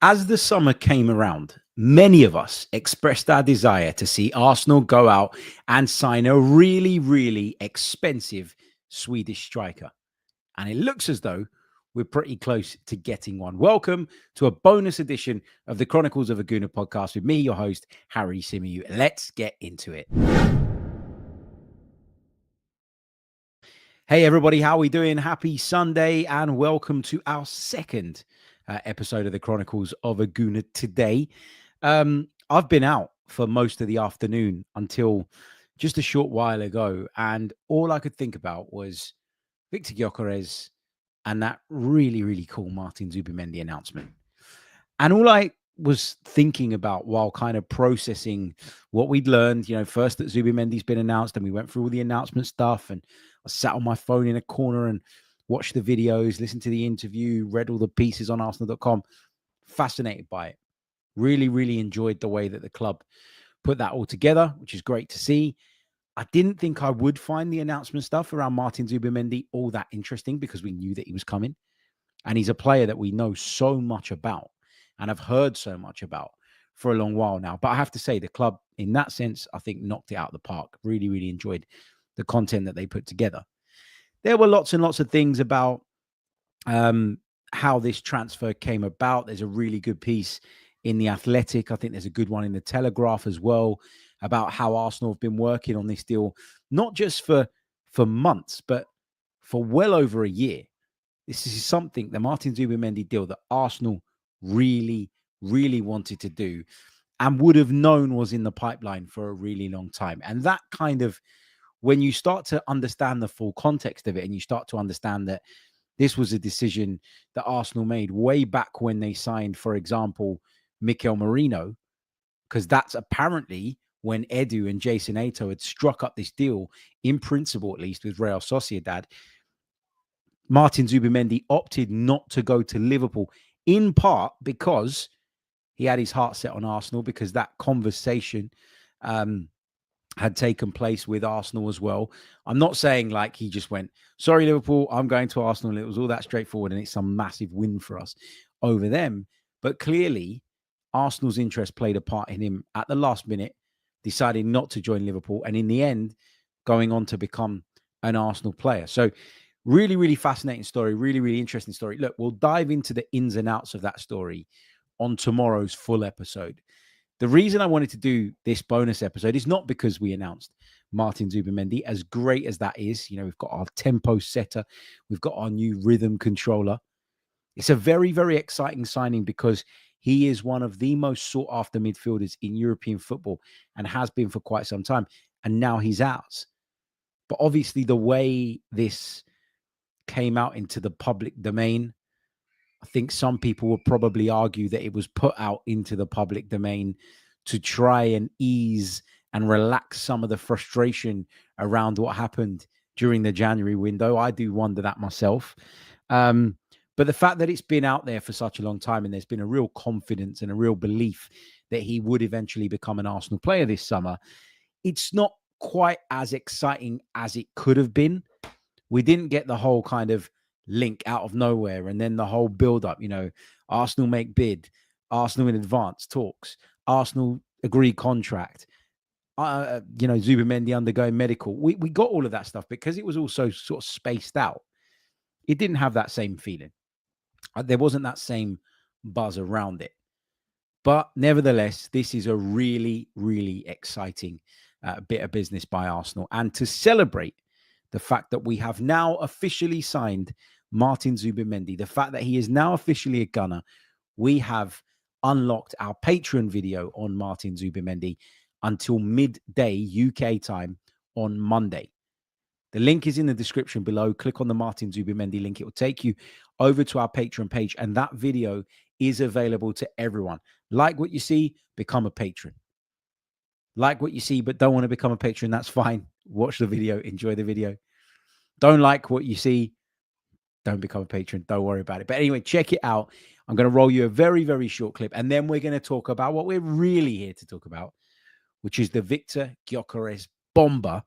As the summer came around, many of us expressed our desire to see Arsenal go out and sign a really, really expensive Swedish striker. And it looks as though we're pretty close to getting one. Welcome to a bonus edition of the Chronicles of a Gooner podcast with me, your host, Harry Symeou. Let's get into it. Hey, everybody, how are we doing? Happy Sunday and welcome to our second episode of the Chronicles of a Gooner today. I've been out for most of the afternoon until just a short while ago, and all I could think about was Viktor Gyökeres and that really, really cool Martin Zubimendi announcement. And all I was thinking about while kind of processing what we'd learned, first that Zubimendi's been announced, and we went through all the announcement stuff, and I sat on my phone in a corner and watched the videos, listened to the interview, read all the pieces on Arsenal.com. Fascinated by it. Really, really enjoyed the way that the club put that all together, which is great to see. I didn't think I would find the announcement stuff around Martin Zubimendi all that interesting because we knew that he was coming. And he's a player that we know so much about and have heard so much about for a long while now. But I have to say, the club, in that sense, I think knocked it out of the park. Really, really enjoyed the content that they put together. There were lots and lots of things about how this transfer came about. There's a really good piece in The Athletic. I think there's a good one in The Telegraph as well about how Arsenal have been working on this deal, not just for months, but for well over a year. This is something, the Martin Zubimendi deal, that Arsenal really, really wanted to do and would have known was in the pipeline for a really long time. And that kind of, when you start to understand the full context of it and you start to understand that this was a decision that Arsenal made way back when they signed, for example, Mikel Merino, because that's apparently when Edu and Jason Ato had struck up this deal, in principle at least, with Real Sociedad. Martin Zubimendi opted not to go to Liverpool, in part because he had his heart set on Arsenal, because that conversation had taken place with Arsenal as well. I'm not saying like he just went, sorry, Liverpool, I'm going to Arsenal. It was all that straightforward and it's some massive win for us over them. But clearly, Arsenal's interest played a part in him at the last minute, deciding not to join Liverpool, and in the end, going on to become an Arsenal player. So really, really fascinating story, really, really interesting story. Look, we'll dive into the ins and outs of that story on tomorrow's full episode. The reason I wanted to do this bonus episode is not because we announced Martin Zubimendi, as great as that is. We've got our tempo setter. We've got our new rhythm controller. It's a very, very exciting signing because he is one of the most sought after midfielders in European football and has been for quite some time. And now he's ours. But obviously the way this came out into the public domain, I think some people would probably argue that it was put out into the public domain to try and ease and relax some of the frustration around what happened during the January window. I do wonder that myself. But the fact that it's been out there for such a long time and there's been a real confidence and a real belief that he would eventually become an Arsenal player this summer, it's not quite as exciting as it could have been. We didn't get the whole kind of link out of nowhere and then the whole build-up, Arsenal make bid, Arsenal in advance talks, Arsenal agree contract, Zubimendi undergoing medical. We got all of that stuff because it was also sort of spaced out. It didn't have that same feeling. There wasn't that same buzz around it. But nevertheless, this is a really, really exciting bit of business by Arsenal. And to celebrate the fact that we have now officially signed Martin Zubimendi, the fact that he is now officially a Gunner, we have unlocked our Patreon video on Martin Zubimendi until midday UK time on Monday. The link is in the description below. Click on the Martin Zubimendi link. It will take you over to our Patreon page, and that video is available to everyone. Like what you see, become a patron. Like what you see, but don't want to become a patron, that's fine. Watch the video, enjoy the video. Don't like what you see, don't become a patron. Don't worry about it. But anyway, check it out. I'm going to roll you a very, very short clip, and then we're going to talk about what we're really here to talk about, which is the Viktor Gyökeres Bomba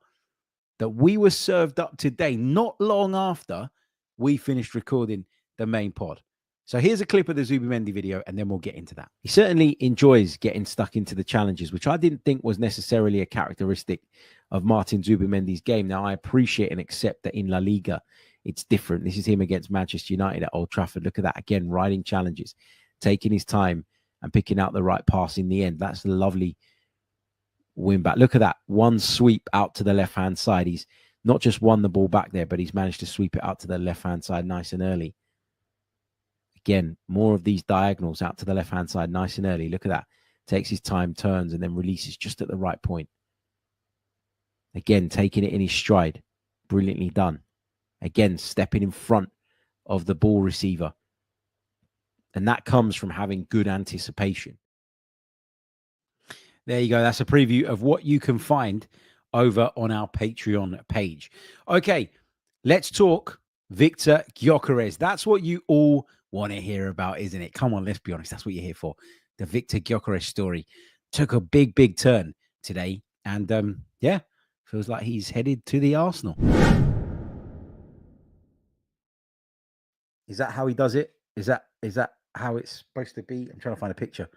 that we were served up today, not long after we finished recording the main pod. So here's a clip of the Zubimendi video, and then we'll get into that. He certainly enjoys getting stuck into the challenges, which I didn't think was necessarily a characteristic of Martin Zubimendi's game. Now, I appreciate and accept that in La Liga, it's different. This is him against Manchester United at Old Trafford. Look at that. Again, riding challenges, taking his time and picking out the right pass in the end. That's a lovely win back. Look at that. One sweep out to the left-hand side. He's not just won the ball back there, but he's managed to sweep it out to the left-hand side nice and early. Again, more of these diagonals out to the left-hand side nice and early. Look at that. Takes his time, turns, and then releases just at the right point. Again, taking it in his stride. Brilliantly done. Again, stepping in front of the ball receiver. And that comes from having good anticipation. There you go. That's a preview of what you can find over on our Patreon page. Okay, let's talk Viktor Gyökeres. That's what you all want to hear about, isn't it? Come on, let's be honest. That's what you're here for. The Viktor Gyökeres story took a big turn today. And yeah, feels like he's headed to the Arsenal. Is that how he does it? Is that how it's supposed to be? I'm trying to find a picture.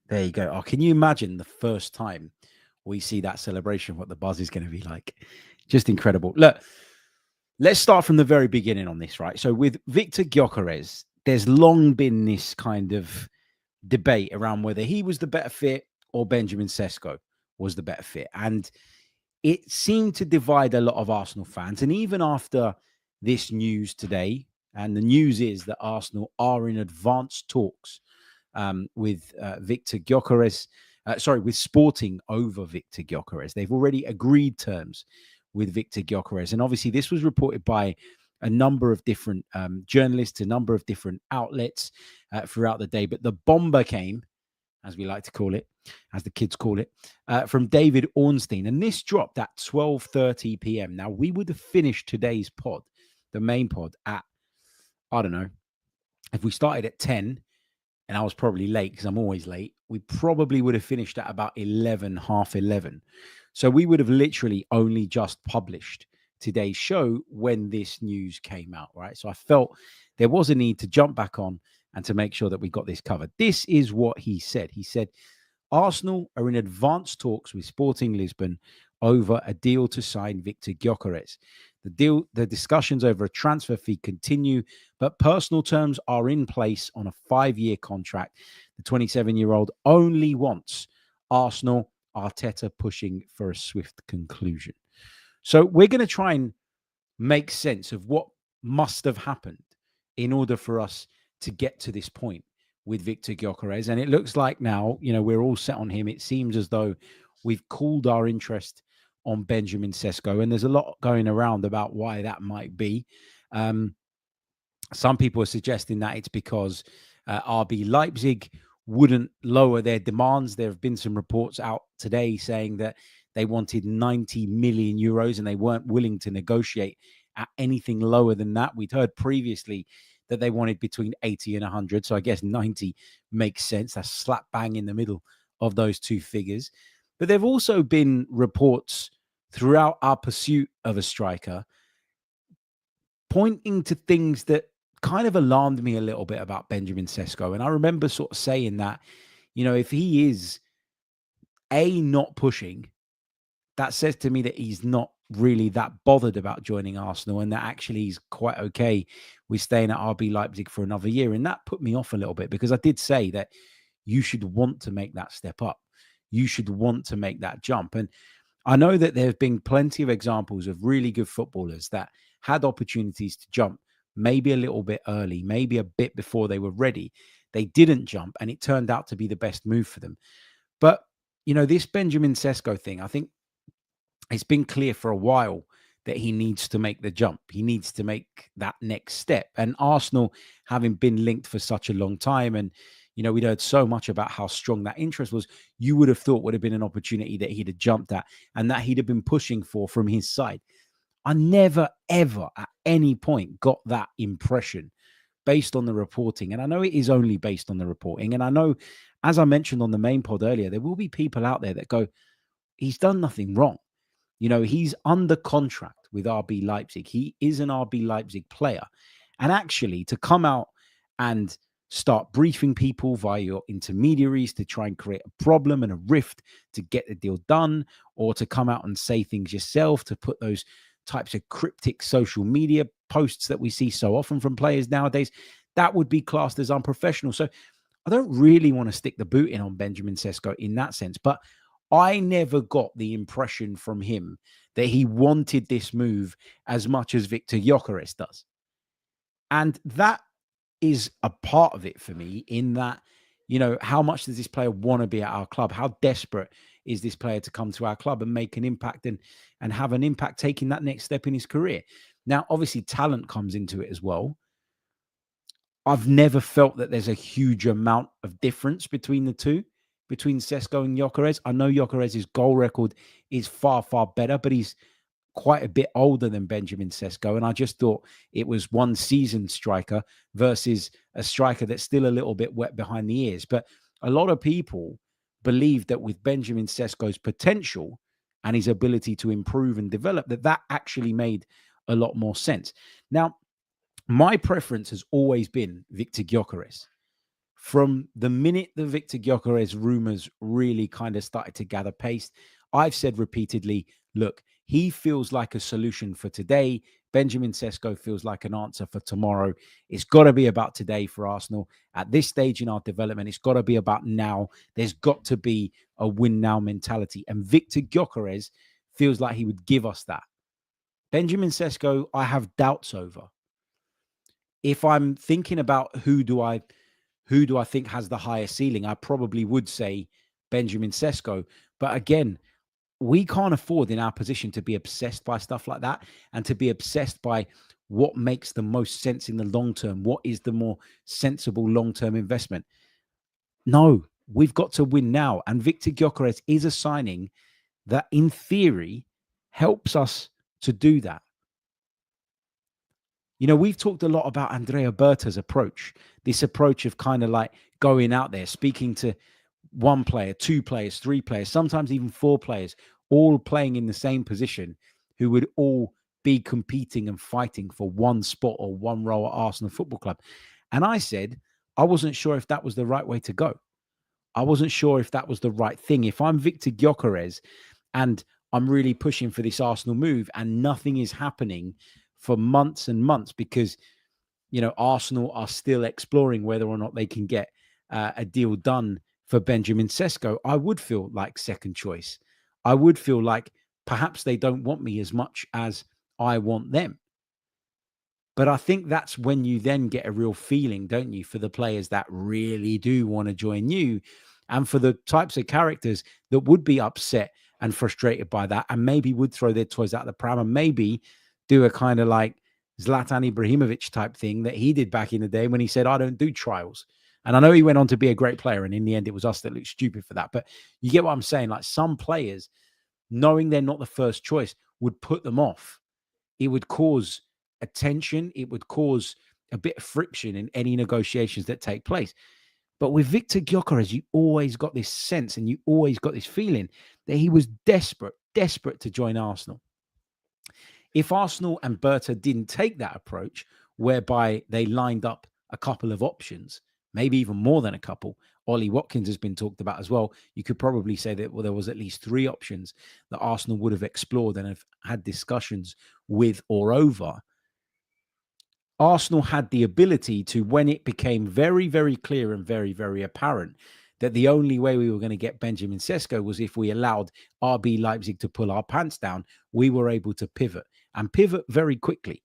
There you go. Oh, can you imagine the first time we see that celebration, what the buzz is going to be like? Just incredible. Look, let's start from the very beginning on this, right? So with Viktor Gyökeres, there's long been this kind of debate around whether he was the better fit or Benjamin Sesko was the better fit. And it seemed to divide a lot of Arsenal fans. And even after this news today, and the news is that Arsenal are in advanced talks with Viktor Gyökeres, with Sporting over Viktor Gyökeres. They've already agreed terms with Viktor Gyökeres. And obviously this was reported by a number of different journalists, a number of different outlets throughout the day. But the Bomba came, as we like to call it, as the kids call it, from David Ornstein. And this dropped at 12:30 p.m. Now, we would have finished today's pod, the main pod, at, I don't know, if we started at 10, and I was probably late because I'm always late, we probably would have finished at about 11, half 11. So we would have literally only just published today's show when this news came out, right? So I felt there was a need to jump back on and to make sure that we got this covered. This is what he said. He said, Arsenal are in advanced talks with Sporting Lisbon over a deal to sign Viktor Gyökeres. The discussions over a transfer fee continue, but personal terms are in place on a 5-year contract. The 27-year-old only wants Arsenal, Arteta pushing for a swift conclusion. So we're going to try and make sense of what must have happened in order for us to get to this point with Viktor Gyökeres. And it looks like now, we're all set on him. It seems as though we've cooled our interest on Benjamin Sesko. And there's a lot going around about why that might be. Some people are suggesting that it's because RB Leipzig wouldn't lower their demands. There have been some reports out today saying that they wanted 90 million euros and they weren't willing to negotiate at anything lower than that. We'd heard previously that they wanted between 80 and 100. So I guess 90 makes sense. That's slap bang in the middle of those two figures. But there have also been reports throughout our pursuit of a striker pointing to things that kind of alarmed me a little bit about Benjamin Sesko. And I remember sort of saying that, if he is not pushing, that says to me that he's not really that bothered about joining Arsenal and that actually he's quite okay with staying at RB Leipzig for another year. And that put me off a little bit because I did say that you should want to make that step up. You should want to make that jump. And I know that there have been plenty of examples of really good footballers that had opportunities to jump maybe a little bit early, maybe a bit before they were ready. They didn't jump and it turned out to be the best move for them. But, this Benjamin Sesko thing, I think it's been clear for a while that he needs to make the jump. He needs to make that next step. And Arsenal, having been linked for such a long time, and, we'd heard so much about how strong that interest was, you would have thought would have been an opportunity that he'd have jumped at and that he'd have been pushing for from his side. I never, ever at any point got that impression based on the reporting. And I know it is only based on the reporting. And I know, as I mentioned on the main pod earlier, there will be people out there that go, he's done nothing wrong. He's under contract with RB Leipzig. He is an RB Leipzig player. And actually, to come out and start briefing people via your intermediaries to try and create a problem and a rift to get the deal done, or to come out and say things yourself, to put those types of cryptic social media posts that we see so often from players nowadays, that would be classed as unprofessional. So I don't really want to stick the boot in on Benjamin Sesko in that sense, but I never got the impression from him that he wanted this move as much as Viktor Gyökeres does. And that is a part of it for me, in that, how much does this player want to be at our club? How desperate is this player to come to our club and make an impact and have an impact taking that next step in his career? Now, obviously, talent comes into it as well. I've never felt that there's a huge amount of difference between the two, between Sesko and Gyokeres. I know Gyokeres' goal record is far, far better, but he's quite a bit older than Benjamin Sesko. And I just thought it was one seasoned striker versus a striker that's still a little bit wet behind the ears. But a lot of people believe that with Benjamin Sesko's potential and his ability to improve and develop, that actually made a lot more sense. Now, my preference has always been Viktor Gyökeres. From the minute the Viktor Gyökeres rumors really kind of started to gather pace, I've said repeatedly, look, he feels like a solution for today. Benjamin Sesko feels like an answer for tomorrow. It's got to be about today for Arsenal. At this stage in our development, it's got to be about now. There's got to be a win now mentality. And Viktor Gyökeres feels like he would give us that. Benjamin Sesko, I have doubts over. If I'm thinking about who do I think has the highest ceiling, I probably would say Benjamin Sesko. But again, we can't afford in our position to be obsessed by stuff like that, and to be obsessed by what makes the most sense in the long term. What is the more sensible long-term investment? No, we've got to win now. And Viktor Gyökeres is a signing that, in theory, helps us to do that. We've talked a lot about Andrea Berta's approach, this approach of kind of like going out there, speaking to one player, two players, three players, sometimes even four players, all playing in the same position, who would all be competing and fighting for one spot or one role at Arsenal Football Club. And I said, I wasn't sure if that was the right way to go. I wasn't sure if that was the right thing. If I'm Viktor Gyökeres and I'm really pushing for this Arsenal move and nothing is happening for months and months because, Arsenal are still exploring whether or not they can get a deal done for Benjamin Sesko, I would feel like second choice. I would feel like perhaps they don't want me as much as I want them. But I think that's when you then get a real feeling, don't you, for the players that really do want to join you, and for the types of characters that would be upset and frustrated by that, and maybe would throw their toys out the pram and maybe do a kind of like Zlatan Ibrahimovic type thing that he did back in the day when he said, I don't do trials. And I know he went on to be a great player, and in the end, it was us that looked stupid for that. But you get what I'm saying? Like, some players, knowing they're not the first choice, would put them off. It would cause a tension. It would cause a bit of friction in any negotiations that take place. But with Viktor Gyökeres, you always got this sense and you always got this feeling that he was desperate to join Arsenal. If Arsenal and Berta didn't take that approach, whereby they lined up a couple of options, maybe even more than a couple, Ollie Watkins has been talked about as well. You could probably say that there was at least three options that Arsenal would have explored and have had discussions with or over. Arsenal had the ability to, when it became very, very clear and very, very apparent that the only way we were going to get Benjamin Sesko was if we allowed RB Leipzig to pull our pants down, we were able to pivot very quickly,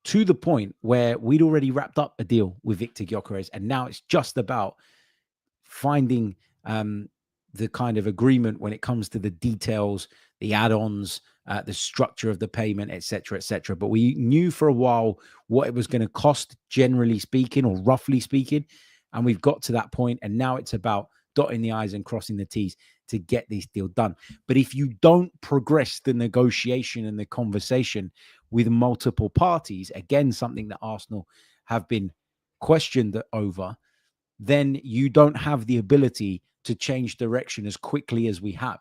to the point where we'd already wrapped up a deal with Viktor Gyökeres, and now it's just about finding the kind of agreement when it comes to the details, the add-ons, the structure of the payment, etc., etc. But we knew for a while what it was going to cost, generally speaking, or roughly speaking, and we've got to that point, and now it's about dotting the I's and crossing the T's to get this deal done. But if you don't progress the negotiation and the conversation with multiple parties, again, something that Arsenal have been questioned over, then you don't have the ability to change direction as quickly as we have.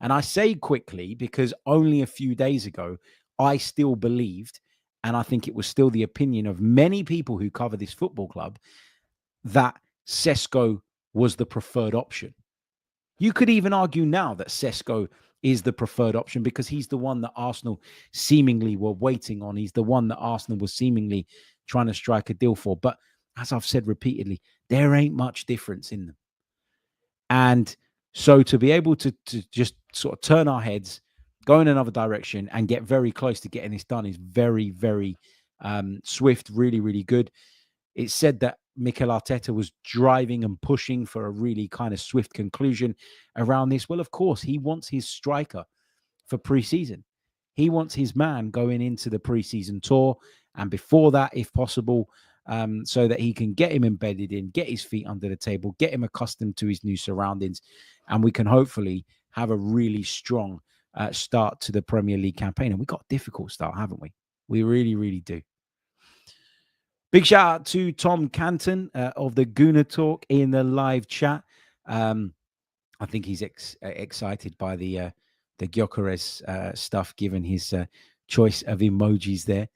And I say quickly because only a few days ago, I still believed And I think it was still the opinion of many people who cover this football club that Sesko was the preferred option. You could even argue now that Sesko is the preferred option because he's the one that Arsenal seemingly were waiting on. He's the one that Arsenal was seemingly trying to strike a deal for. But as I've said repeatedly, there ain't much difference in them. And so to be able to just sort of turn our heads, go in another direction and get very close to getting this done is very, very swift, really, really good. It's said that Mikel Arteta was driving and pushing for a really kind of swift conclusion around this. Well, of course, he wants his striker for pre-season. He wants his man going into the pre-season tour and before that, if possible, so that he can get him embedded in, get his feet under the table, get him accustomed to his new surroundings, and we can hopefully have a really strong start to the Premier League campaign. And we got a difficult start, haven't we? We really, really do. Big shout out to Tom Canton of the Gooner Talk in the live chat. I think he's excited by the Gyokeres stuff, given his choice of emojis there.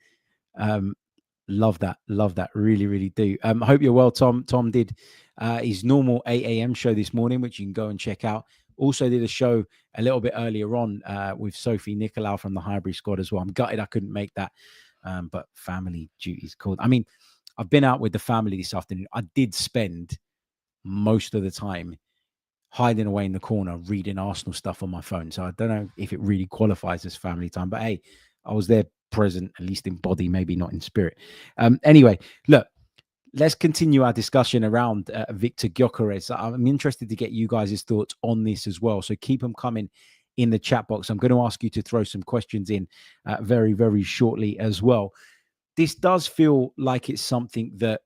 Love that. Really, really do. I hope you're well, Tom. Tom did his normal 8 a.m. show this morning, which you can go and check out. Also did a show a little bit earlier on with Sophie Nicolau from the Highbury squad as well. I'm gutted I couldn't make that, but family duties called. I mean, I've been out with the family this afternoon. I did spend most of the time hiding away in the corner reading Arsenal stuff on my phone. So I don't know if it really qualifies as family time, but hey, I was there present, at least in body, maybe not in spirit. Anyway, look, let's continue our discussion around Viktor Gyökeres. I'm interested to get you guys' thoughts on this as well. So keep them coming in the chat box. I'm going to ask you to throw some questions in very, very shortly as well. This does feel like it's something that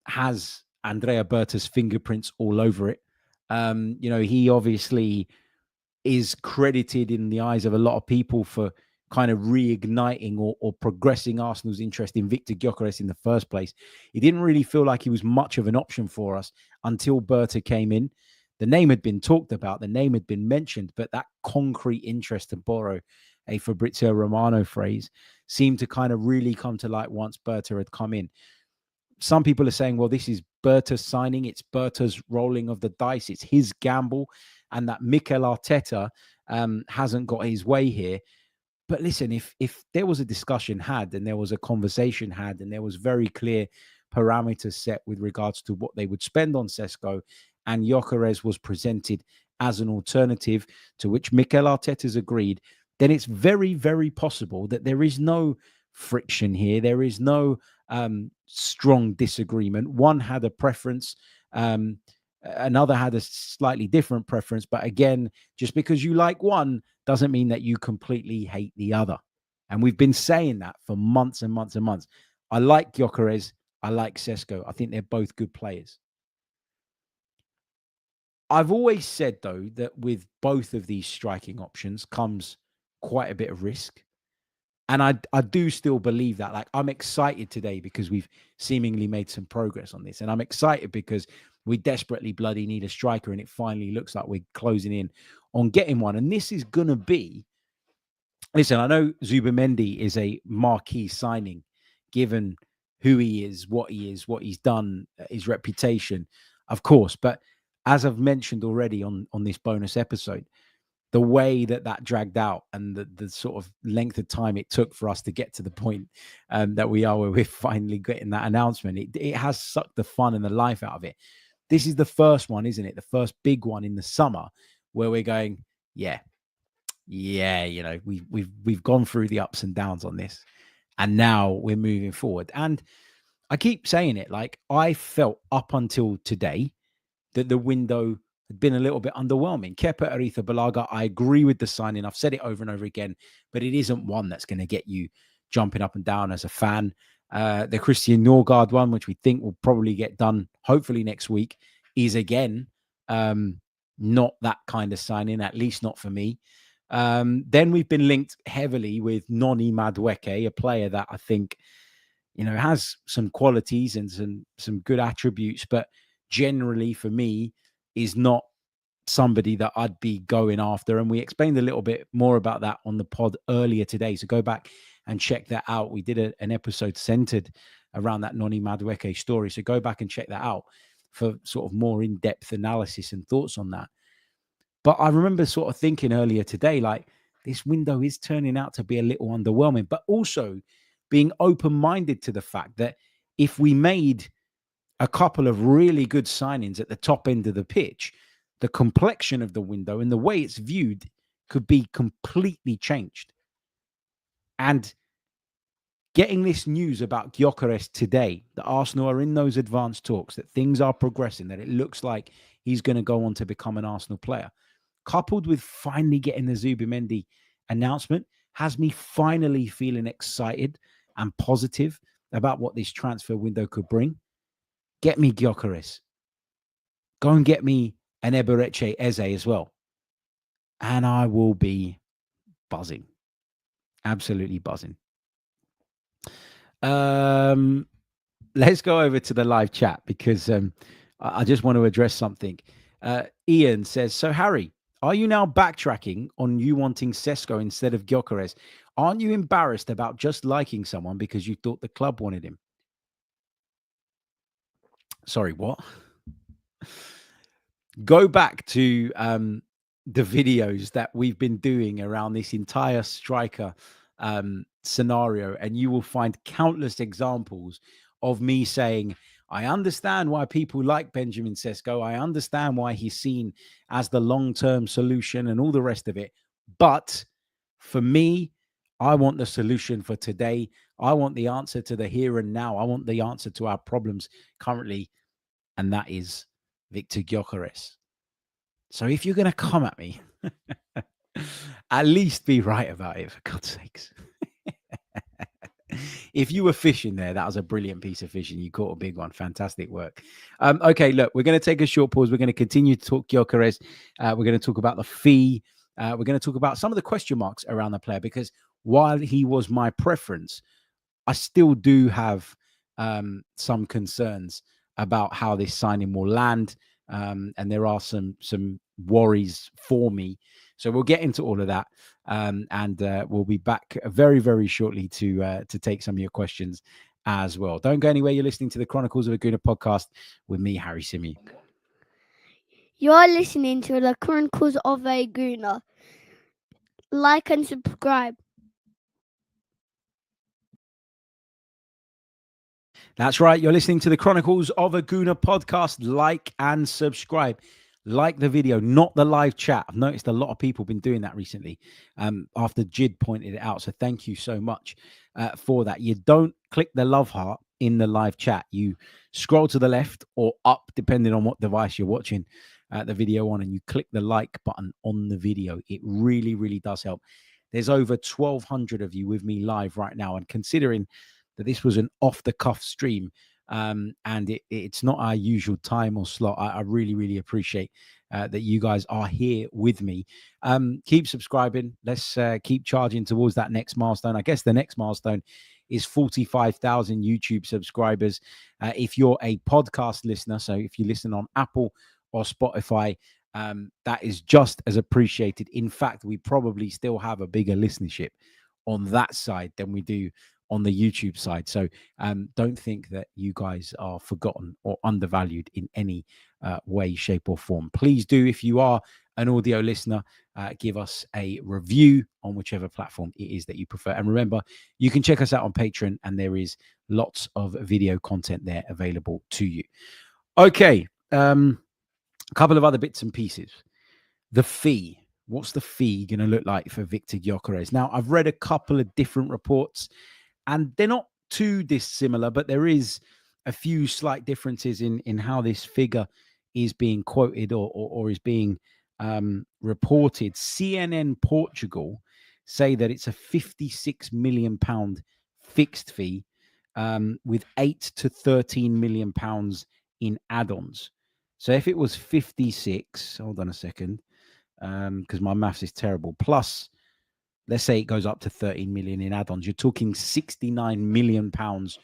has Andrea Berta's fingerprints all over it. He obviously is credited in the eyes of a lot of people for kind of reigniting or progressing Arsenal's interest in Viktor Gyökeres in the first place. It didn't really feel like he was much of an option for us until Berta came in. The name had been talked about, the name had been mentioned, but that concrete interest, to borrow a Fabrizio Romano phrase, seemed to kind of really come to light once Berta had come in. Some people are saying, well, this is Berta's signing. It's Berta's rolling of the dice. It's his gamble. And that Mikel Arteta hasn't got his way here. But listen, if there was a discussion had and there was a conversation had and there was very clear parameters set with regards to what they would spend on Sesko, and Gyokeres was presented as an alternative to which Mikel Arteta's agreed, then it's very, very possible that there is no friction here. There is no strong disagreement. One had a preference. Another had a slightly different preference. But again, just because you like one doesn't mean that you completely hate the other. And we've been saying that for months and months and months. I like Gyokeres. I like Sesko. I think they're both good players. I've always said, though, that with both of these striking options comes quite a bit of risk. And I do still believe that. Like, I'm excited today because we've seemingly made some progress on this. And I'm excited because we desperately bloody need a striker. And it finally looks like we're closing in on getting one. And this is going to be, listen, I know Zubimendi is a marquee signing, given who he is, what he's done, his reputation, of course. But as I've mentioned already on this bonus episode, the way that dragged out and the sort of length of time it took for us to get to the point that we are, where we're finally getting that announcement, it has sucked the fun and the life out of it. This is the first one, isn't it? The first big one in the summer where we're going, yeah, we've gone through the ups and downs on this, and now we're moving forward. And I keep saying it, like, I felt up until today that the window had been a little bit underwhelming. Kepa Arrizabalaga, I agree with the signing. I've said it over and over again, but it isn't one that's going to get you jumping up and down as a fan. The Christian Norgard one, which we think will probably get done hopefully next week, is again not that kind of signing, at least not for me. Then we've been linked heavily with Noni Madueke, a player that I think, has some qualities and some good attributes, but generally for me is not somebody that I'd be going after. And we explained a little bit more about that on the pod earlier today. So go back and check that out. We did an episode centered around that Noni Madueke story. So go back and check that out for sort of more in-depth analysis and thoughts on that. But I remember sort of thinking earlier today, like, this window is turning out to be a little underwhelming, but also being open-minded to the fact that if we made a couple of really good signings at the top end of the pitch, the complexion of the window and the way it's viewed could be completely changed. And getting this news about Gyokeres today, that Arsenal are in those advanced talks, that things are progressing, that it looks like he's going to go on to become an Arsenal player, coupled with finally getting the Zubimendi announcement, has me finally feeling excited and positive about what this transfer window could bring. Get me Gyokeres. Go and get me an Eberechi Eze as well. And I will be buzzing. Absolutely buzzing. Let's go over to the live chat because I just want to address something. Ian says, so Harry, are you now backtracking on you wanting Sesko instead of Gyokeres? Aren't you embarrassed about just liking someone because you thought the club wanted him? Sorry, what? Go back to the videos that we've been doing around this entire striker scenario, and you will find countless examples of me saying, I understand why people like Benjamin Sesko. I understand why he's seen as the long-term solution and all the rest of it. But for me, I want the solution for today. I want the answer to the here and now. I want the answer to our problems currently, and that is Viktor Gyökeres. So if you're going to come at me, at least be right about it, for God's sakes. If you were fishing there, that was a brilliant piece of fishing. You caught a big one. Fantastic work. Okay, look, we're going to take a short pause. We're going to continue to talk Gyokeres. We're going to talk about the fee. We're going to talk about some of the question marks around the player, because while he was my preference, I still do have some concerns about how this signing will land. And there are some worries for me. So we'll get into all of that. And we'll be back very, very shortly to take some of your questions as well. Don't go anywhere. You're listening to the Chronicles of a Gooner podcast with me, Harry Symeou. You're listening to the Chronicles of a Gooner. Like and subscribe. That's right. You're listening to the Chronicles of a Gooner podcast. Like and subscribe. Like the video, not the live chat. I've noticed a lot of people have been doing that recently after Jid pointed it out. So thank you so much for that. You don't click the love heart in the live chat. You scroll to the left or up, depending on what device you're watching the video on, and you click the like button on the video. It really, really does help. There's over 1,200 of you with me live right now. And considering that this was an off-the-cuff stream, and it's not our usual time or slot, I really, really appreciate that you guys are here with me. Keep subscribing. Let's keep charging towards that next milestone. I guess the next milestone is 45,000 YouTube subscribers. If you're a podcast listener, so if you listen on Apple or Spotify, that is just as appreciated. In fact, we probably still have a bigger listenership on that side than we do on the YouTube side. So don't think that you guys are forgotten or undervalued in any way, shape or form. Please do, if you are an audio listener, give us a review on whichever platform it is that you prefer. And remember, you can check us out on Patreon, and there is lots of video content there available to you. Okay, a couple of other bits and pieces. The fee. What's the fee going to look like for Viktor Gyökeres? Now, I've read a couple of different reports, and they're not too dissimilar, but there is a few slight differences in how this figure is being quoted or is being reported. CNN Portugal say that it's a £56 million fixed fee with £8 to £13 million in add-ons. So if it was 56, hold on a second, because my maths is terrible, plus let's say it goes up to 13 million in add-ons, you're talking 69 million pounds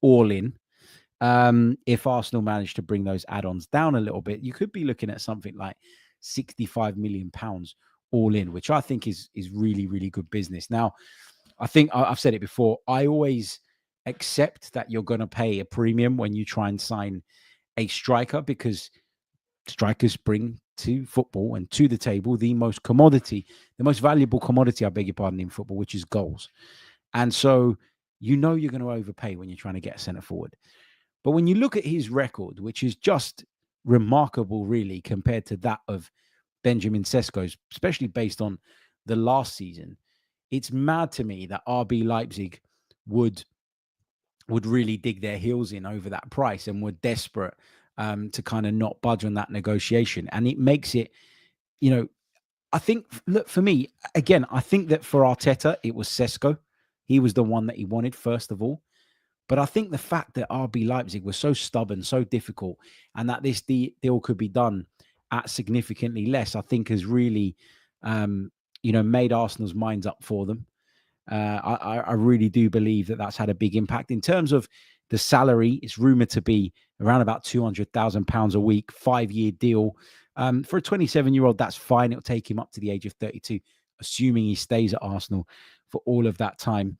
all in. If Arsenal managed to bring those add-ons down a little bit, you could be looking at something like 65 million pounds all in, which I think is really, really good business. Now, I think I've said it before. I always accept that you're going to pay a premium when you try and sign a striker, because strikers bring to football and to the table the most valuable commodity, I beg your pardon, in football, which is goals. And so you're going to overpay when you're trying to get a centre forward. But when you look at his record, which is just remarkable, really, compared to that of Benjamin Sesko's, especially based on the last season, it's mad to me that RB Leipzig would really dig their heels in over that price and were desperate to kind of not budge on that negotiation. And it makes it, I think, look, for me, again, I think that for Arteta, it was Sesko. He was the one that he wanted, first of all. But I think the fact that RB Leipzig was so stubborn, so difficult, and that this deal could be done at significantly less, I think has really, made Arsenal's minds up for them. I really do believe that that's had a big impact. In terms of the salary, it's rumored to be around about £200,000 a week, 5-year deal. For a 27-year-old, that's fine. It'll take him up to the age of 32, assuming he stays at Arsenal for all of that time.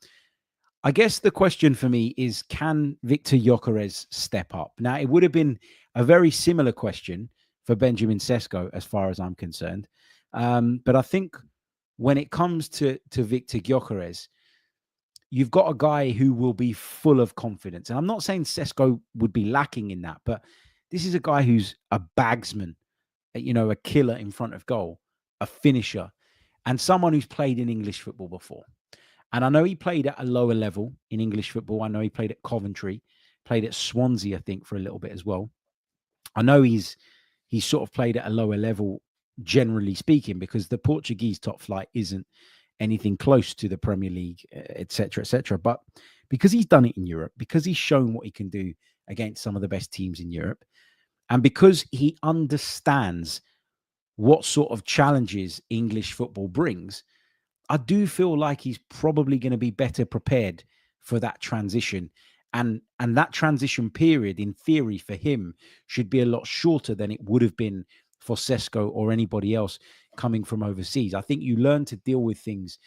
I guess the question for me is, can Viktor Gyökeres step up? Now, it would have been a very similar question for Benjamin Sesko, as far as I'm concerned. But I think when it comes to Viktor Gyökeres, you've got a guy who will be full of confidence. And I'm not saying Sesko would be lacking in that, but this is a guy who's a bagsman, a killer in front of goal, a finisher, and someone who's played in English football before. And I know he played at a lower level in English football. I know he played at Coventry, played at Swansea, I think, for a little bit as well. I know he's sort of played at a lower level, generally speaking, because the Portuguese top flight isn't anything close to the Premier League, etc., etc. But because he's done it in Europe, because he's shown what he can do against some of the best teams in Europe, and because he understands what sort of challenges English football brings, I do feel like he's probably going to be better prepared for that transition. And that transition period, in theory, for him should be a lot shorter than it would have been for Sesko or anybody else coming from overseas. I think you learn to deal with things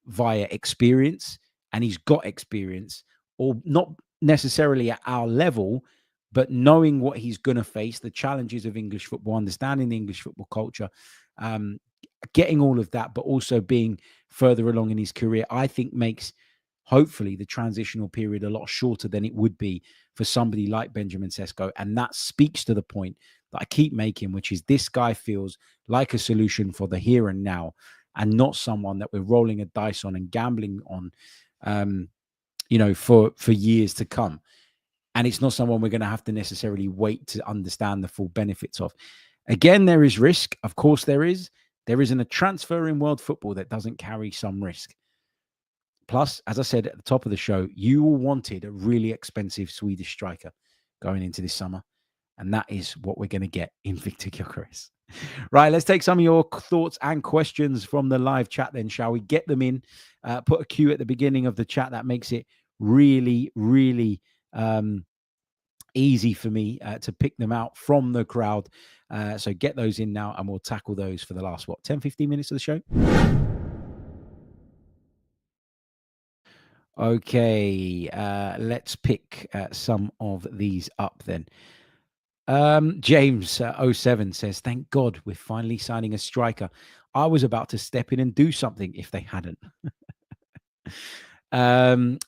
via experience, and he's got experience, or not necessarily at our level, but knowing what he's going to face, the challenges of English football, understanding the English football culture, getting all of that, but also being further along in his career, I think makes hopefully the transitional period a lot shorter than it would be for somebody like Benjamin Sesko. And that speaks to the point that I keep making, which is this guy feels like a solution for the here and now, and not someone that we're rolling a dice on and gambling on, for years to come. And it's not someone we're going to have to necessarily wait to understand the full benefits of. Again, there is risk. Of course there is. There isn't a transfer in world football that doesn't carry some risk. Plus, as I said at the top of the show, you all wanted a really expensive Swedish striker going into this summer. And that is what we're going to get in Viktor Gyökeres. Right, let's take some of your thoughts and questions from the live chat then, shall we? Get them in. Put a cue at the beginning of the chat. That makes it really, really easy for me to pick them out from the crowd. So get those in now, and we'll tackle those for the last, 10, 15 minutes of the show? Okay, let's pick some of these up then. James 07 says, thank God we're finally signing a striker. I was about to step in and do something if they hadn't.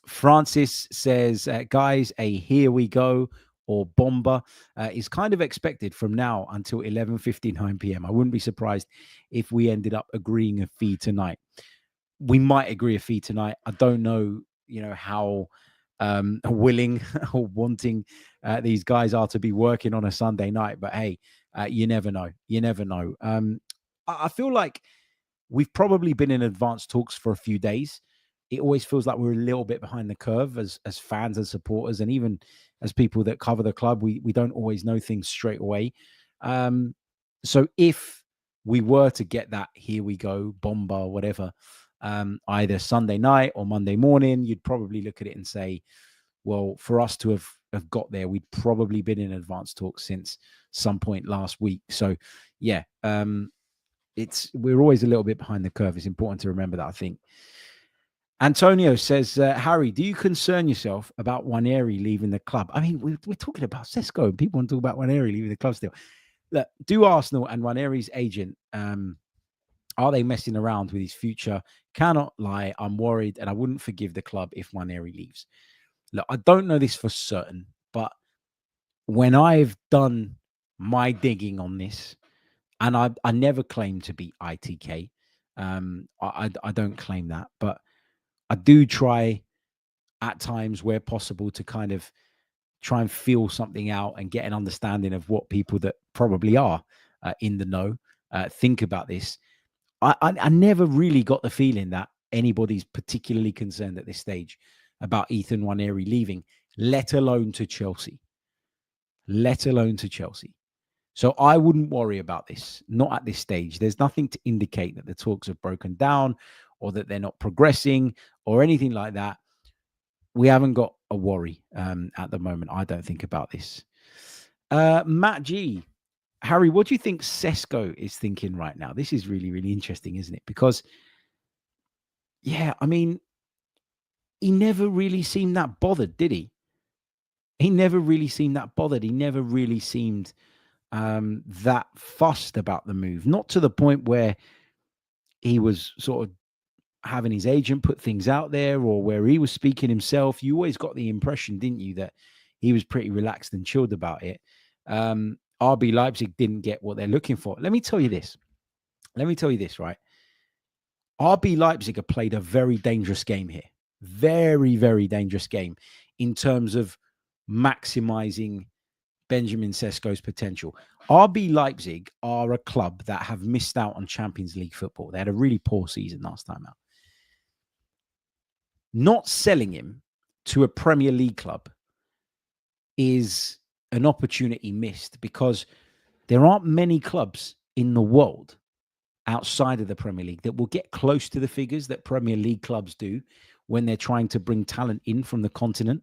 Francis says, guys, a here we go or Bomba is kind of expected from now until 11:59 p.m. I wouldn't be surprised if we ended up agreeing a fee tonight. We might agree a fee tonight. I don't know, how willing or wanting these guys are to be working on a Sunday night. But hey, you never know. You never know. I feel like we've probably been in advanced talks for a few days. It always feels like we're a little bit behind the curve as fans and supporters, and even as people that cover the club, we don't always know things straight away. So if we were to get that, here we go, Bomba, whatever, either Sunday night or Monday morning, you'd probably look at it and say, well, for us to have got there, we'd probably been in advanced talks since some point last week. So yeah, we're always a little bit behind the curve. It's important to remember that, I think. Antonio says, Harry, do you concern yourself about Nwaneri leaving the club? I mean, we're talking about Sesko and people want to talk about Nwaneri leaving the club still. Look, do Arsenal and Nwaneri's agent, are they messing around with his future? Cannot lie. I'm worried and I wouldn't forgive the club if Nwaneri leaves. Look, I don't know this for certain, but when I've done my digging on this, and I never claim to be ITK, I don't claim that, but I do try at times where possible to kind of try and feel something out and get an understanding of what people that probably are in the know think about this. I never really got the feeling that anybody's particularly concerned at this stage about Ethan Nwaneri leaving, let alone to Chelsea. So I wouldn't worry about this, not at this stage. There's nothing to indicate that the talks have broken down or that they're not progressing or anything like that. We haven't got a worry at the moment, I don't think, about this. Matt G. Harry, what do you think Sesko is thinking right now? This is really, really interesting, isn't it? Because, yeah, I mean, he never really seemed that bothered, did he? He never really seemed that bothered. He never really seemed that fussed about the move. Not to the point where he was sort of having his agent put things out there or where he was speaking himself. You always got the impression, didn't you, that he was pretty relaxed and chilled about it. RB Leipzig didn't get what they're looking for. Let me tell you this, right? RB Leipzig have played a very dangerous game here. Very, very dangerous game in terms of maximizing Benjamin Sesko's potential. RB Leipzig are a club that have missed out on Champions League football. They had a really poor season last time out. Not selling him to a Premier League club is an opportunity missed because there aren't many clubs in the world outside of the Premier League that will get close to the figures that Premier League clubs do when they're trying to bring talent in from the continent.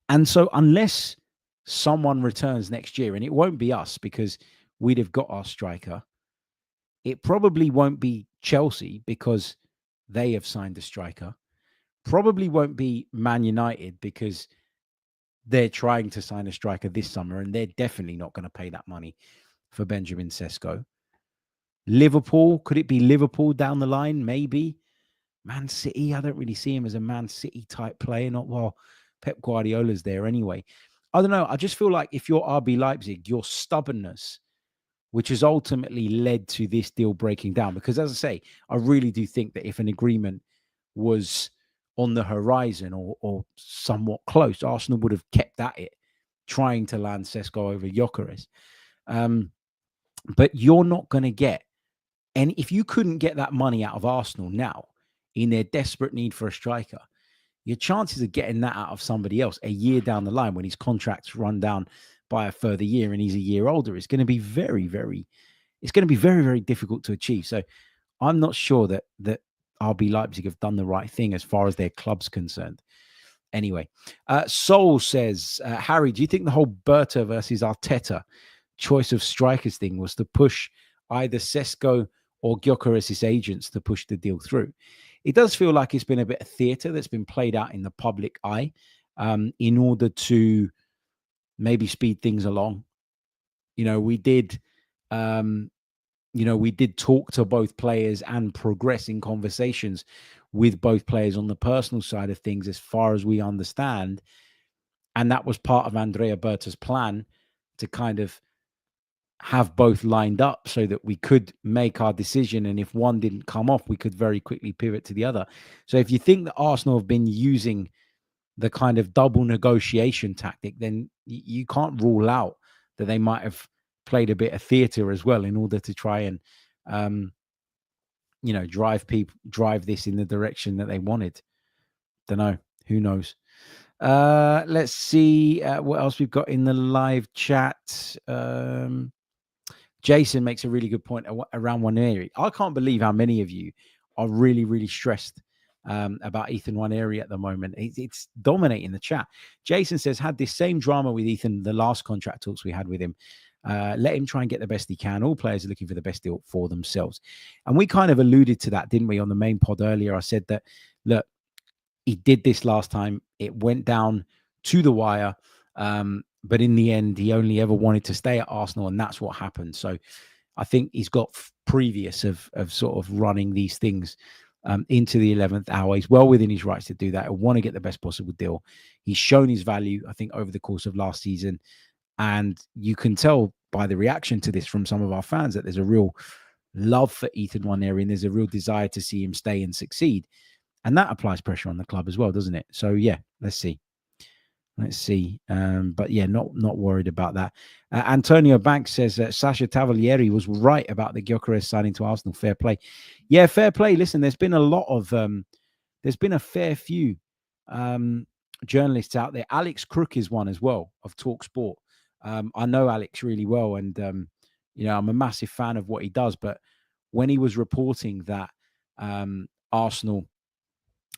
And so unless someone returns next year, and it won't be us because we'd have got our striker, it probably won't be Chelsea because they have signed a striker, probably won't be Man United because they're trying to sign a striker this summer and they're definitely not going to pay that money for Benjamin Sesko. Liverpool, could it be Liverpool down the line? Maybe. Man City, I don't really see him as a Man City type player. Not while Pep Guardiola's there anyway. I don't know. I just feel like if you're RB Leipzig, your stubbornness, which has ultimately led to this deal breaking down, because as I say, I really do think that if an agreement was on the horizon or somewhat close, Arsenal would have kept at it, trying to land Sesko over Gyokeres. But you're not going to get, and if you couldn't get that money out of Arsenal now, in their desperate need for a striker, your chances of getting that out of somebody else a year down the line when his contract's run down by a further year and he's a year older is going to be very, very difficult to achieve. So I'm not sure that RB Leipzig have done the right thing as far as their club's concerned. Anyway, Sol says, Harry, do you think the whole Berta versus Arteta choice of strikers thing was to push either Sesko or Gyokeres' agents to push the deal through? It does feel like it's been a bit of theatre that's been played out in the public eye in order to maybe speed things along. We did talk to both players and progress in conversations with both players on the personal side of things, as far as we understand. And that was part of Andrea Berta's plan to kind of have both lined up so that we could make our decision. And if one didn't come off, we could very quickly pivot to the other. So if you think that Arsenal have been using the kind of double negotiation tactic, then you can't rule out that they might have played a bit of theatre as well in order to try and, drive this in the direction that they wanted. Don't know. Who knows? Let's see what else we've got in the live chat. Jason makes a really good point around Nwaneri. I can't believe how many of you are really, really stressed about Ethan Nwaneri at the moment. It's dominating the chat. Jason says, had this same drama with Ethan, the last contract talks we had with him. Let him try and get the best he can. All players are looking for the best deal for themselves. And we kind of alluded to that, didn't we, on the main pod earlier? I said that look, he did this last time. It went down to the wire. But in the end, he only ever wanted to stay at Arsenal, and that's what happened. So I think he's got previous of sort of running these things into the 11th hour. He's well within his rights to do that. I want to get the best possible deal. He's shown his value, I think, over the course of last season. And you can tell by the reaction to this from some of our fans that there's a real love for Ethan Nwaneri, and there's a real desire to see him stay and succeed. And that applies pressure on the club as well, doesn't it? So, yeah, let's see. Let's see. But yeah, not worried about that. Antonio Banks says that Sasha Tavalieri was right about the Gyokeres signing to Arsenal. Fair play. Yeah, fair play. Listen, there's been a lot of, there's been a fair few journalists out there. Alex Crook is one as well of Talk Sport. I know Alex really well, and you know, I'm a massive fan of what he does. But when he was reporting that Arsenal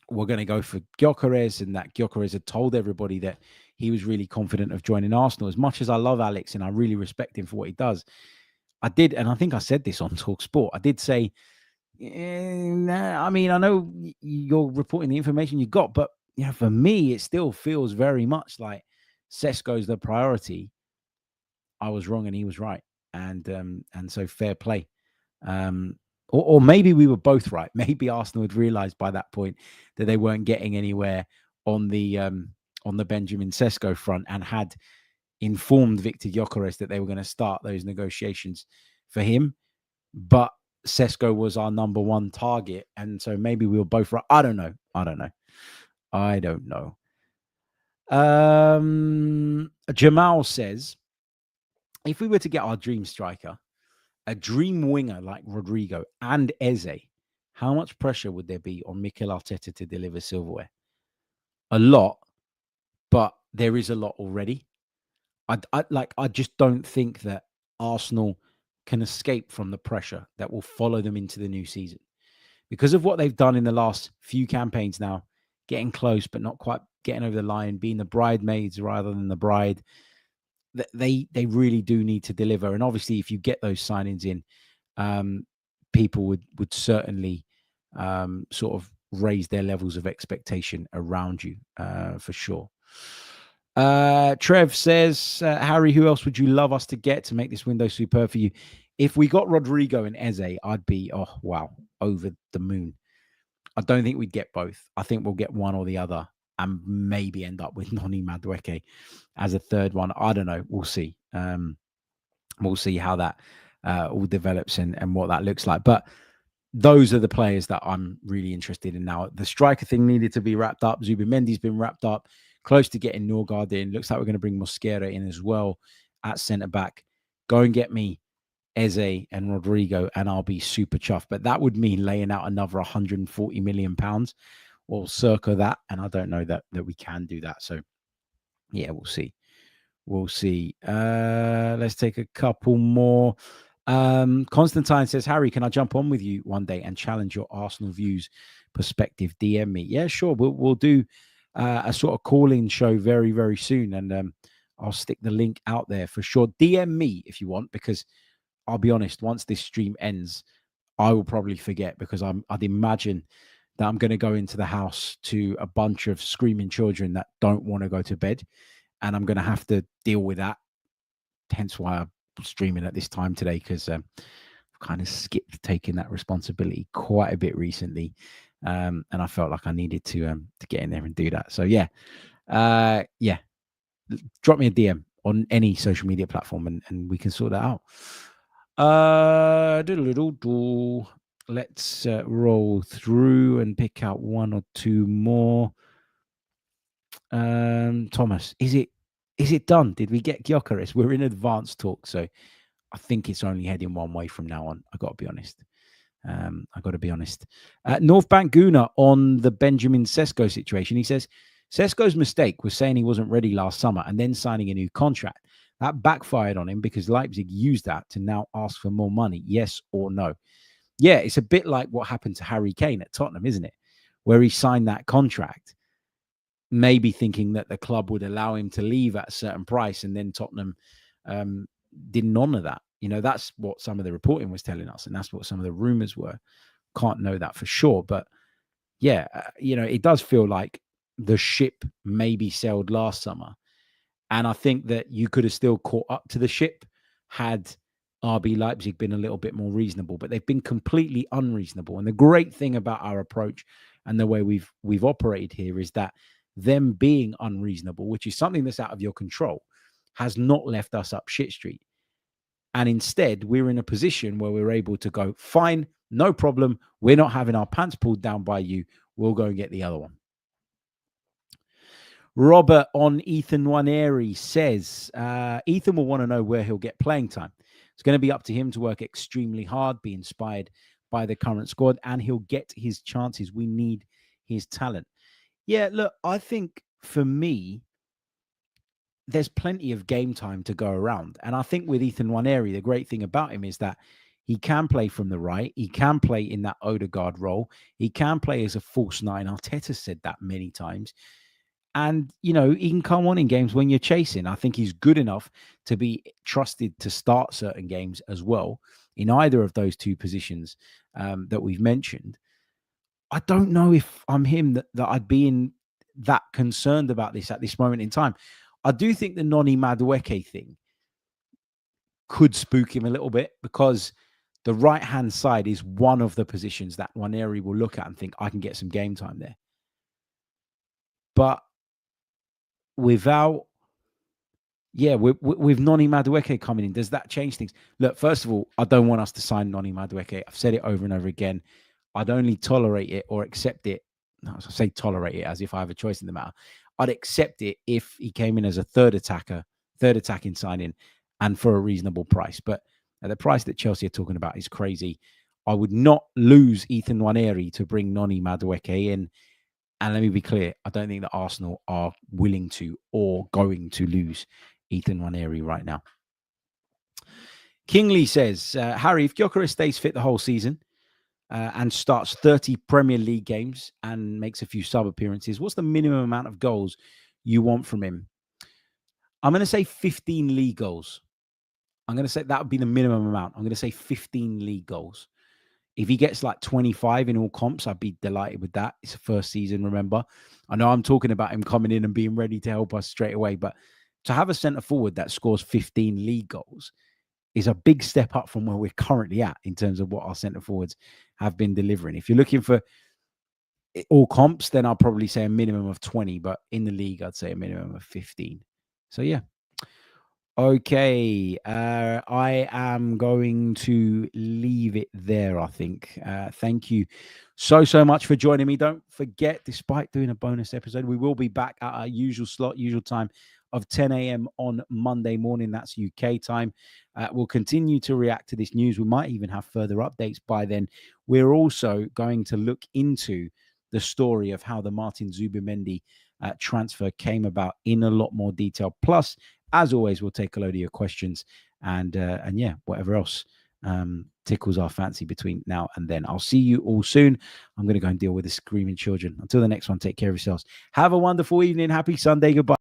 were going to go for Gyokeres, and that Gyokeres had told everybody that he was really confident of joining Arsenal. As much as I love Alex and I really respect him for what he does, I did, and I think I said this on Talk Sport, I did say, I mean, I know you're reporting the information you got, but you know, for me, it still feels very much like Sesko's the priority. I was wrong and he was right, and so fair play. Or maybe we were both right. Maybe Arsenal had realised by that point that they weren't getting anywhere on the Benjamin Sesko front, and had informed Viktor Gyökeres that they were going to start those negotiations for him. But Sesko was our number one target, and so maybe we were both right. I don't know. Jamal says, if we were to get our dream striker, a dream winger like Rodrigo and Eze, how much pressure would there be on Mikel Arteta to deliver silverware? A lot, but there is a lot already. I just don't think that Arsenal can escape from the pressure that will follow them into the new season because of what they've done in the last few campaigns now, getting close but not quite getting over the line, being the bridesmaids rather than the bride. They really do need to deliver. And obviously, if you get those signings in, people would certainly sort of raise their levels of expectation around you for sure. Trev says, Harry, who else would you love us to get to make this window superb for you? If we got Rodrigo and Eze, I'd be, oh, wow, over the moon. I don't think we'd get both. I think we'll get one or the other and maybe end up with Noni Madueke as a third one. I don't know. We'll see. We'll see how that all develops and what that looks like. But those are the players that I'm really interested in now. The striker thing needed to be wrapped up. Zubimendi's been wrapped up. Close to getting Norgard in. Looks like we're going to bring Mosquera in as well at centre-back. Go and get me Eze and Rodrigo, and I'll be super chuffed. But that would mean laying out another £140 million or circa that. And I don't know that we can do that. So, yeah, we'll see. We'll see. Let's take a couple more. Constantine says, Harry, can I jump on with you one day and challenge your Arsenal views perspective? DM me. Yeah, sure. We'll do a sort of call-in show very, very soon. And I'll stick the link out there for sure. DM me if you want, because I'll be honest, once this stream ends, I will probably forget, because I'd imagine that I'm going to go into the house to a bunch of screaming children that don't want to go to bed. And I'm going to have to deal with that. Hence why I'm streaming at this time today, because I've kind of skipped taking that responsibility quite a bit recently. And I felt like I needed to get in there and do that. So, yeah. Drop me a DM on any social media platform and we can sort that out. Let's roll through and pick out one or two more. Thomas, is it done? Did we get Gyokeres? We're in advanced talk, so I think it's only heading one way from now on. I got to be honest. North Bank Guna on the Benjamin Sesko situation. He says, Sesko's mistake was saying he wasn't ready last summer and then signing a new contract. That backfired on him because Leipzig used that to now ask for more money. Yes or no? Yeah, it's a bit like what happened to Harry Kane at Tottenham, isn't it? Where he signed that contract, maybe thinking that the club would allow him to leave at a certain price, and then Tottenham didn't honour that. You know, that's what some of the reporting was telling us, and that's what some of the rumours were. Can't know that for sure, but yeah, it does feel like the ship maybe sailed last summer. And I think that you could have still caught up to the ship had RB Leipzig been a little bit more reasonable, but they've been completely unreasonable. And the great thing about our approach and the way we've operated here is that them being unreasonable, which is something that's out of your control, has not left us up shit street. And instead, we're in a position where we're able to go, fine, no problem. We're not having our pants pulled down by you. We'll go and get the other one. Robert on Ethan Nwaneri says, Ethan will want to know where he'll get playing time. It's going to be up to him to work extremely hard, be inspired by the current squad, and he'll get his chances. We need his talent. Yeah, look, I think for me, there's plenty of game time to go around. And I think with Ethan Nwaneri, the great thing about him is that he can play from the right. He can play in that Odegaard role. He can play as a false nine. Arteta said that many times. And, he can come on in games when you're chasing. I think he's good enough to be trusted to start certain games as well in either of those two positions that we've mentioned. I don't know if I'm him that I'd be that concerned about this at this moment in time. I do think the Noni Madueke thing could spook him a little bit because the right-hand side is one of the positions that Nwaneri will look at and think, I can get some game time there. But with Noni Madueke coming in, does that change things? Look, first of all, I don't want us to sign Noni Madueke. I've said it over and over again. I'd only tolerate it or accept it. No, I say tolerate it as if I have a choice in the matter. I'd accept it if he came in as a third attacking signing and for a reasonable price. But at the price that Chelsea are talking about is crazy. I would not lose Ethan Nwaneri to bring Noni Madueke in. And let me be clear, I don't think that Arsenal are willing to or going to lose Ethan Nwaneri right now. Kingley says, Harry, if Gyokeres stays fit the whole season and starts 30 Premier League games and makes a few sub appearances, what's the minimum amount of goals you want from him? I'm going to say 15 league goals. I'm going to say that would be the minimum amount. I'm going to say 15 league goals. If he gets like 25 in all comps, I'd be delighted with that. It's a first season, remember. I know I'm talking about him coming in and being ready to help us straight away, but to have a centre forward that scores 15 league goals is a big step up from where we're currently at in terms of what our centre forwards have been delivering. If you're looking for all comps, then I'll probably say a minimum of 20, but in the league, I'd say a minimum of 15. So, yeah. Okay, I am going to leave it there, I think. Thank you so much for joining me. Don't forget, despite doing a bonus episode, we will be back at our usual slot, usual time of 10 a.m. on Monday morning. That's UK time. We'll continue to react to this news. We might even have further updates by then. We're also going to look into the story of how the Martin Zubimendi transfer came about in a lot more detail. Plus, as always, we'll take a load of your questions and yeah, whatever else tickles our fancy between now and then. I'll see you all soon. I'm going to go and deal with the screaming children. Until the next one, take care of yourselves. Have a wonderful evening. Happy Sunday. Goodbye.